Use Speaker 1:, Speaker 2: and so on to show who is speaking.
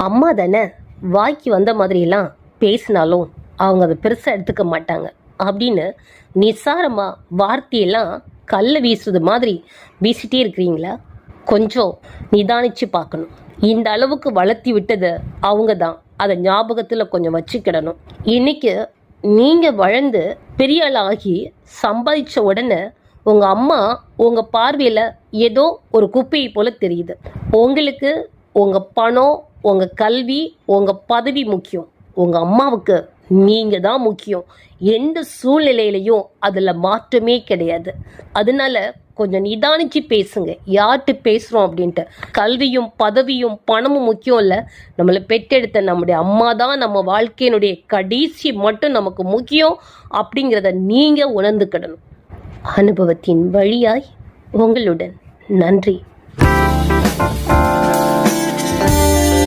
Speaker 1: அம்மா தானே, வாய்க்கு வந்த மாதிரிலாம் பேசினாலும் அவங்க அதை பெருசாக எடுத்துக்க மாட்டாங்க அப்படின்னு நிசாரமாக வார்த்தையெல்லாம் கல்லை வீசுறது மாதிரி வீசிட்டே இருக்கிறீங்களா? கொஞ்சம் நிதானிச்சு பார்க்கணும். இந்த அளவுக்கு வளர்த்தி விட்டது அவங்க தான். அதை ஞாபகத்தில் கொஞ்சம் வச்சுக்கிடணும். இன்னைக்கு நீங்கள் வளர்ந்து பெரிய ஆளாகி சம்பாதிச்ச உடனே உங்கள் அம்மா உங்கள் பார்வையில் ஏதோ ஒரு குப்பையை போல் தெரியுது. உங்களுக்கு உங்கள் பணம், உங்கள் கல்வி, உங்கள் பதவி முக்கியம். உங்கள் அம்மாவுக்கு நீங்கள் தான் முக்கியம். எந்த சூழ்நிலையிலையும் அதில் மாற்றமே கிடையாது. அதனால கொஞ்சம் நிதானிச்சு பேசுங்க. யார்கிட்ட பேசுகிறோம் அப்படின்ட்டு. கல்வியும் பதவியும் பணமும் முக்கியம் இல்லை. நம்மளை பெற்றெடுத்த நம்முடைய அம்மா தான் நம்ம வாழ்க்கையினுடைய கடைசி மட்டும் நமக்கு முக்கியம் அப்படிங்கிறத நீங்கள் உணர்ந்துக்கிடணும். அனுபவத்தின் வழியாய் உங்களுடன். நன்றி.